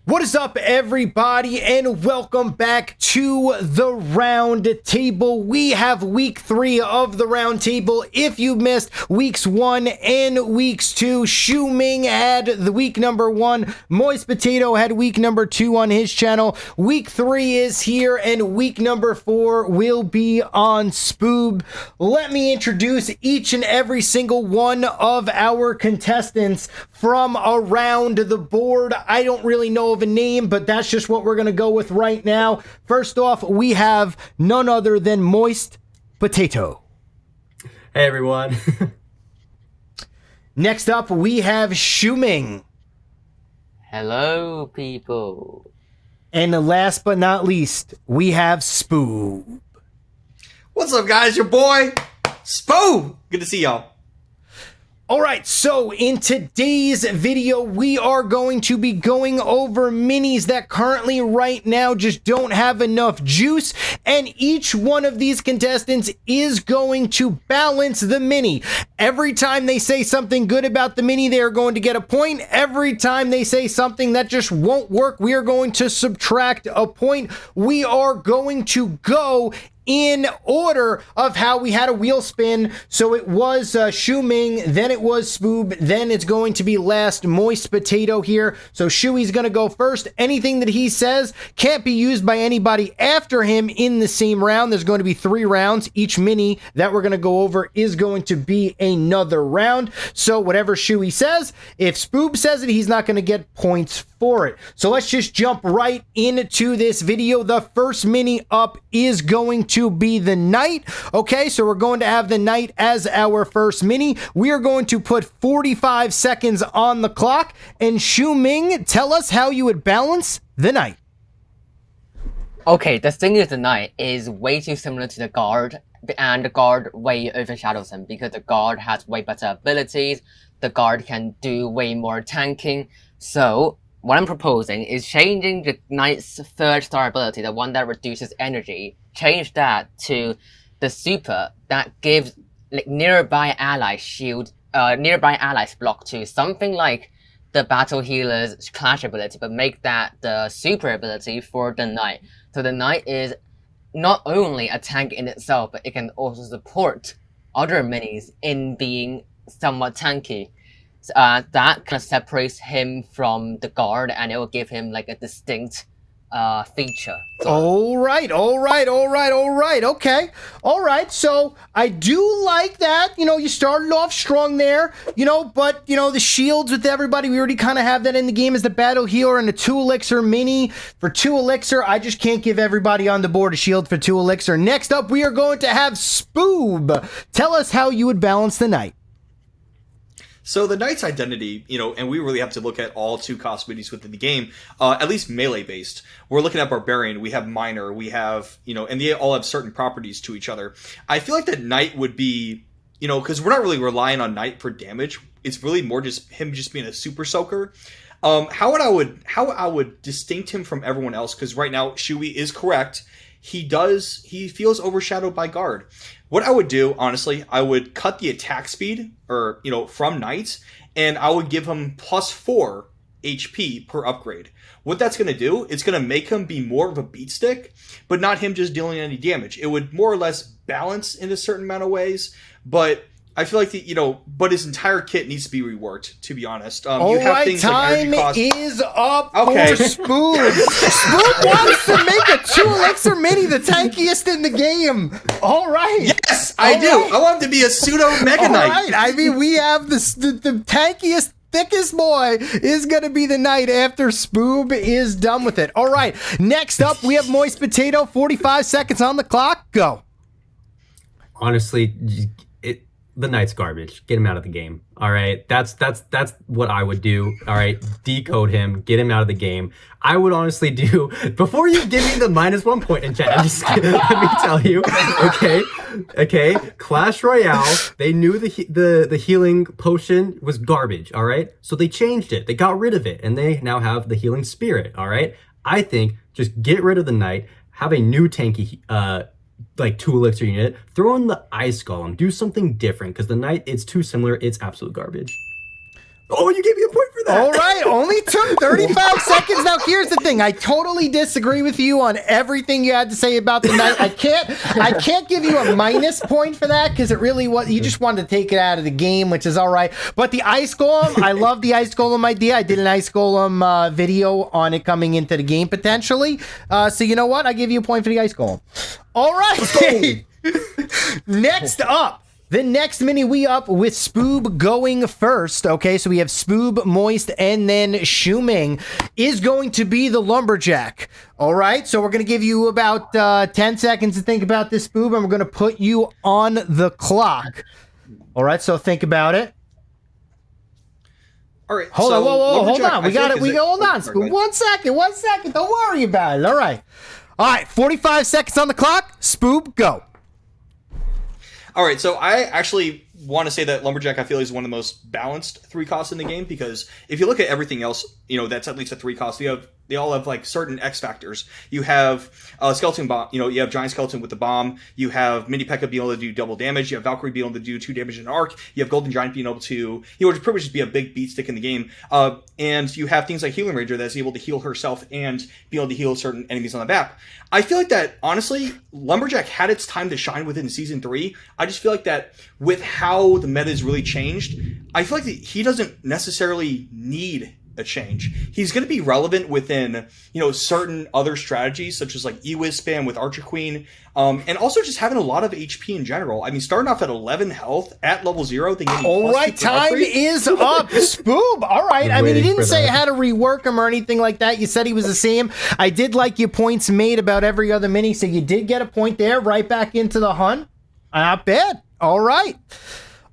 What is up, everybody, and welcome back to the round table. We have week 3 of the round table. If you missed weeks 1 and weeks 2, Shiu Ming had the week number 1. Moist Potato had week number 2 on his channel. Week 3 is here, and week number 4 will be on Spoob. Let me introduce each and every single one of our contestants from around the board. I don't really know of a name, but that's just what we're going to go with right now. First off, we have none other than Moist Potato. Hey, everyone. Next up, we have Shiu Ming. Hello, people. And last but not least, we have Spoob. What's up, guys? Your boy, Spoob. Good to see y'all. All right, so in today's video, we are going to be going over minis that currently right now just don't have enough juice, and each one of these contestants is going to balance the mini. Every time they say something good about the mini, they are going to get a point. Every time they say something that just won't work, we are going to subtract a point. We are going to go in order of how we had a wheel spin. So it was Shiu Ming, then it was Spoob, then it's going to be last Moist Potato here. So Shui's going to go first. Anything that he says can't be used by anybody after him in the same round. There's going to be 3 rounds. Each mini that we're going to go over is going to be another round. So whatever Shui says, if Spoob says it, he's not going to get points for it. So let's just jump right into this video. The first mini up is going to be the knight. Okay, so we're going to have the knight as our first mini. We are going to put 45 seconds on the clock. And Shiu Ming, tell us how you would balance the knight. Okay, the thing is the knight is way too similar to the guard, and the guard way overshadows him because the guard has way better abilities. The guard can do way more tanking. So what I'm proposing is changing the knight's 3rd star ability, the one that reduces energy, change that to the super that gives like nearby ally shield, nearby allies block to something like the battle healer's clash ability, but make that the super ability for the knight. So the knight is not only a tank in itself, but it can also support other minis in being somewhat tanky. That kind of separates him from the guard, and it will give him like a distinct feature. All right. Okay. All right. So I do like that. You know, you started off strong there, you know, but, you know, the shields with everybody, we already kind of have that in the game as the battle healer and the 2 elixir mini. For 2 elixir, I just can't give everybody on the board a shield for 2 elixir. Next up, we are going to have Spoob. Tell us how you would balance the knight. So the knight's identity, you know, and we really have to look at all 2 cost minis within the game, at least melee based. We're looking at barbarian, we have minor, we have, you know, and they all have certain properties to each other. I feel like that knight would be, you know, because we're not really relying on knight for damage. It's really more just him just being a super soaker. How I would distinct him from everyone else, because right now Shui is correct. He feels overshadowed by guard. What I would do, honestly, I would cut the attack speed, or, you know, from knights, and I would give him +4 HP per upgrade. What that's going to do, it's going to make him be more of a beat stick, but not him just dealing any damage. It would more or less balance in a certain amount of ways, but I feel like, you know, but his entire kit needs to be reworked, to be honest. All right, time is up for Spoob. Spoob wants to make a 2 elixir mini the tankiest in the game. All right. Yes, I do. I want him to be a pseudo Mega Knight. All right. I mean, we have the tankiest, thickest boy is going to be the knight after Spoob is done with it. All right. Next up, we have Moist Potato. 45 seconds on the clock. Go. Honestly, the knight's garbage. Get him out of the game. All right, that's what I would do. All right, decode him, get him out of the game. I would honestly do, before you give me the -1 point in chat, just let me tell you, okay, Clash Royale, they knew the healing potion was garbage. All right, so they changed it. They got rid of it, and they now have the healing spirit. All right, I think just get rid of the knight, have a new tanky like 2 elixir unit, throw in the ice golem, do something different, because the knight, it's too similar, it's absolute garbage. Oh, you gave me a point for that. All right, only took 35 seconds. Now, here's the thing. I totally disagree with you on everything you had to say about the knight. I can't give you a minus point for that because it really was. You just wanted to take it out of the game, which is all right. But the ice golem, I love the ice golem idea. I did an ice golem video on it coming into the game potentially. So you know what? I give you a point for the ice golem. All right. Next up. The next mini we up with Spoob going first. Okay, so we have Spoob, Moist, and then Ming is going to be the lumberjack. All right, so we're going to give you about 10 seconds to think about this, Spoob, and we're going to put you on the clock. All right, so think about it. All right. Hold on, whoa, hold on. We got it. Hold on, Spoob. One second. Don't worry about it. All right. 45 seconds on the clock. Spoob, go. All right, so I actually want to say that Lumberjack, I feel, is one of the most balanced 3 costs in the game, because if you look at everything else, that's at least a 3 cost. They all have like certain X factors. You have skeleton bomb. You have giant skeleton with the bomb. You have mini P.E.K.K.A being able to do double damage. You have Valkyrie being able to do 2 damage in an arc. You have golden giant being able to just pretty much just be a big beat stick in the game. And you have things like healing ranger that's able to heal herself and be able to heal certain enemies on the map. I feel like that honestly, Lumberjack had its time to shine within season 3. I just feel like that with how the meta has really changed, I feel like that he doesn't necessarily need a change. He's going to be relevant within, certain other strategies, such as like E-Wiz spam with Archer Queen, and also just having a lot of HP in general. I mean, starting off at 11 health at level 0, then getting all right, time is up. Spoob. All right. I mean, you didn't say how to rework him or anything like that. You said he was the same. I did like your points made about every other mini, so you did get a point there. Right back into the hunt. Not bad. All right.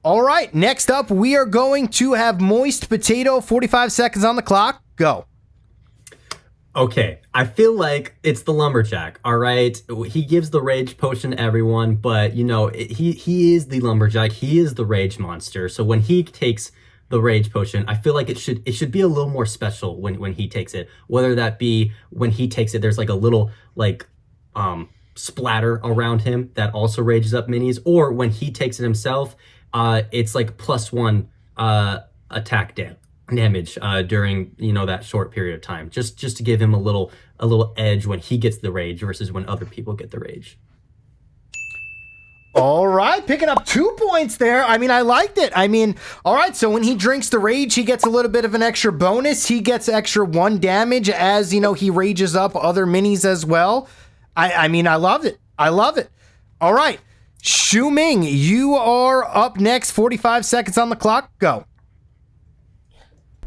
All right, next up, we are going to have Moist Potato. 45 seconds on the clock. Go. Okay, I feel like it's the lumberjack, all right? He gives the rage potion to everyone, but, he is the lumberjack. He is the rage monster. So when he takes the rage potion, I feel like it should be a little more special when he takes it. Whether that be when he takes it, there's like a little, splatter around him that also rages up minis, or when he takes it himself, it's like +1 attack damage during that short period of time, just to give him a little edge when he gets the rage versus when other people get the rage. All right, picking up 2 points there. I mean, I liked it. I mean, all right, so when he drinks the rage, he gets a little bit of an extra bonus. He gets extra 1 damage as he rages up other minis as well. I mean, I loved it. I love it. All right. Ming, you are up next. 45 seconds on the clock. Go.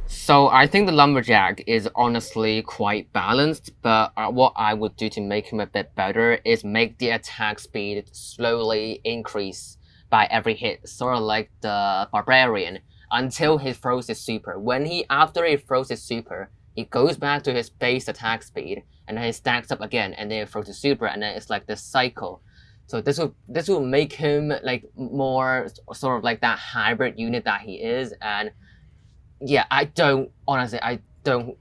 So I think the lumberjack is honestly quite balanced, but what I would do to make him a bit better is make the attack speed slowly increase by every hit, sort of like the barbarian, until he throws his super. After he throws his super, he goes back to his base attack speed, and then he stacks up again, and then he throws his super, and then it's like this cycle. So this will make him like more sort of like that hybrid unit that he is. And yeah, I don't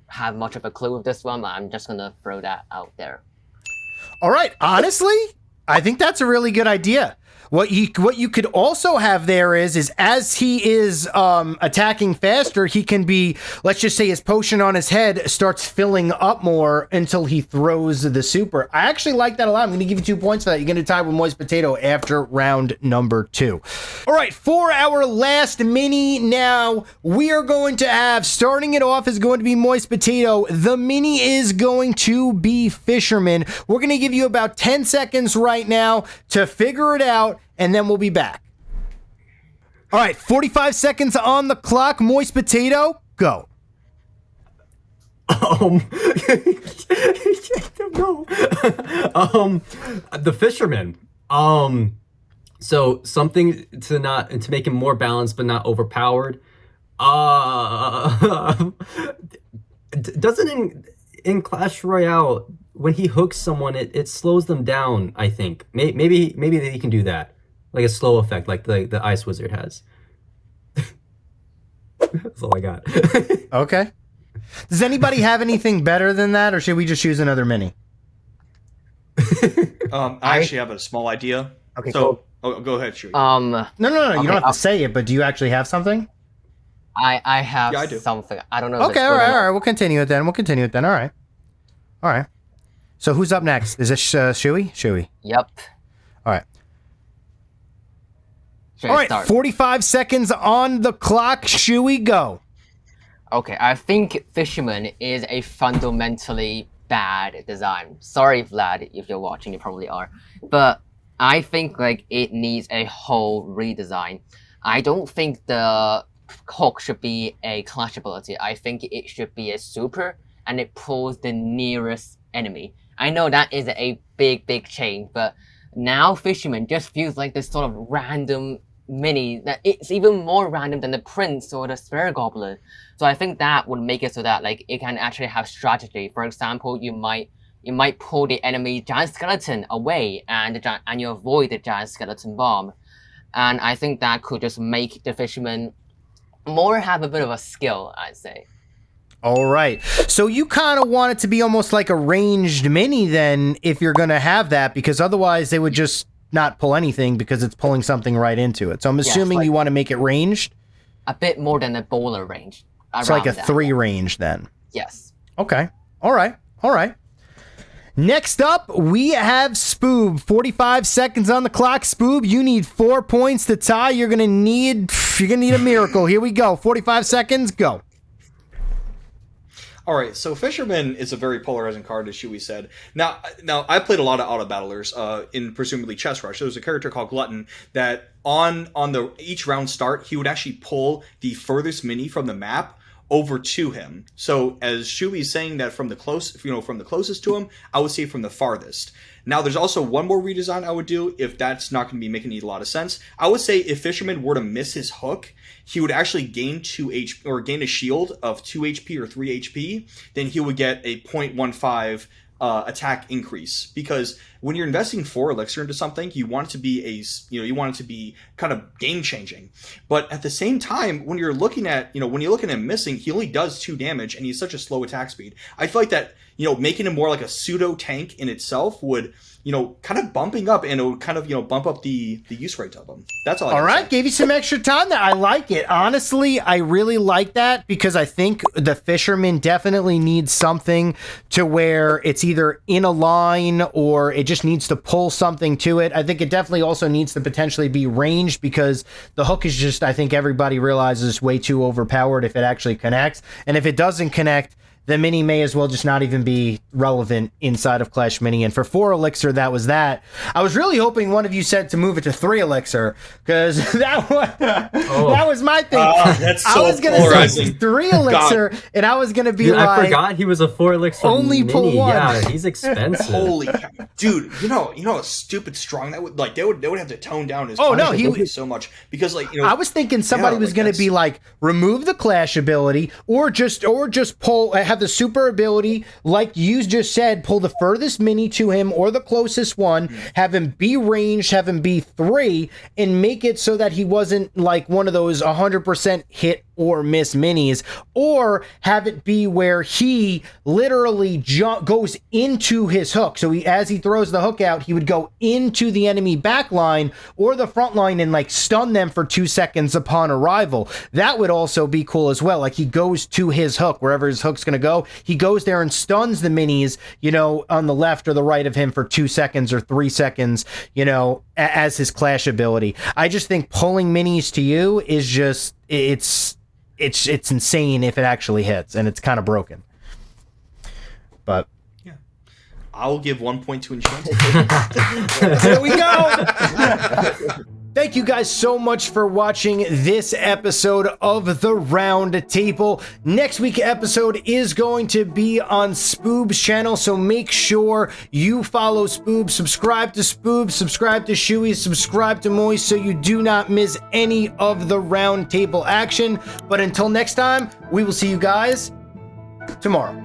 have much of a clue with this one, but I'm just gonna throw that out there. All right, honestly, I think that's a really good idea. What you could also have there is as he is attacking faster, he can be, let's just say his potion on his head starts filling up more until he throws the super. I actually like that a lot. I'm going to give you 2 points for that. You're going to tie with Moist Potato after round number 2. All right, for our last mini now, we are going to have, starting it off is going to be Moist Potato. The mini is going to be Fisherman. We're going to give you about 10 seconds right now to figure it out, and then we'll be back. All right, 45 seconds on the clock. Moist Potato, go. The fisherman. So something to make him more balanced but not overpowered. Doesn't in Clash Royale, when he hooks someone, it slows them down, I think. Maybe he can do that. Like a slow effect, like the Ice Wizard has. That's all I got. Okay. Does anybody have anything better than that, or should we just choose another mini? I actually have a small idea. Okay, so go ahead, Shui. No. You don't have to say it, but do you actually have something? I have I do. something. I don't know. Okay, all right. We'll continue it then. All right. All right. So who's up next? Is it Shui? Shui. Yep. All right. Should All I right. start? 45 seconds on the clock. Shui, go. Okay, I think Fisherman is a fundamentally bad design. Sorry, Vlad, if you're watching, you probably are. But I think like it needs a whole redesign. I don't think the hook should be a clash ability. I think it should be a super, and it pulls the nearest enemy. I know that is a big change, but now Fisherman just feels like this sort of random mini that it's even more random than the Prince or the Spare Goblin. So I think that would make it so that like it can actually have strategy. For example, you might pull the enemy giant skeleton away and you avoid the giant skeleton bomb. And I think that could just make the Fisherman more have a bit of a skill, I'd say. All right. So you kind of want it to be almost like a ranged mini then, if you're going to have that, because otherwise they would just not pull anything because it's pulling something right into it. So I'm assuming you want to make it ranged? A bit more than a bowler range. It's like a 3 range then. Yes. Okay. All right. All right. Next up, we have Spoob. 45 seconds on the clock. Spoob, you need 4 points to tie. You're gonna need a miracle. Here we go. 45 seconds. Go. All right, so Fisherman is a very polarizing card, as Shui said. Now I played a lot of auto battlers in presumably Chess Rush. There was a character called Glutton that on the each round start, he would actually pull the furthest mini from the map over to him. So as Shui is saying that from the closest to him, I would say from the farthest. Now there's also one more redesign I would do if that's not going to be making a lot of sense. I would say if Fisherman were to miss his hook, he would actually gain 2 HP or gain a shield of 2 HP or 3 HP. Then he would get a 0.15 attack increase, because when you're investing 4 elixir into something, you want it to be you want it to be kind of game changing. But at the same time, when you're looking at him missing, he only does 2 damage and he's such a slow attack speed. I feel like that making him more like a pseudo tank in itself would kind of bumping up, and it would kind of bump up the use rate of him. That's all. All right, gave you some extra time there. I like it. Honestly, I really like that, because I think the Fisherman definitely needs something to where it's either in a line or it just needs to pull something to it. I think it definitely also needs to potentially be ranged, because the hook is just, I think everybody realizes, way too overpowered if it actually connects. And if it doesn't connect, the mini may as well just not even be relevant inside of Clash Mini. And for 4 elixir, that was that. I was really hoping one of you said to move it to 3 elixir, because that was my thing. That's so I was going to say 3 elixir, God. And I was going to be Dude, like, I forgot he was a 4 elixir only mini. pull 1. Yeah, he's expensive. Holy cow. Dude, you know how stupid strong that would, like, they would have to tone down his he so much, because like I was thinking somebody was going to be like, remove the Clash ability, or just pull, have the super ability, like you just said, pull the furthest mini to him or the closest one, have him be ranged, have him be 3, and make it so that he wasn't like one of those 100% hit or miss minis, or have it be where he literally goes into his hook. So as he throws the hook out, he would go into the enemy back line or the front line and like stun them for 2 seconds upon arrival. That would also be cool as well. Like he goes to his hook, wherever his hook's going to go, he goes there and stuns the minis, on the left or the right of him for 2 seconds or 3 seconds, as his Clash ability. I just think pulling minis to you is just, it's insane if it actually hits, and it's kind of broken. But yeah, I'll give 1 point to Enchanted. there we go. Thank you guys so much for watching this episode of The Round Table. Next week's episode is going to be on Spoob's channel, so make sure you follow Spoob, subscribe to Spoob, subscribe to Shui, subscribe to Moist, so you do not miss any of the Round Table action. But until next time, we will see you guys tomorrow.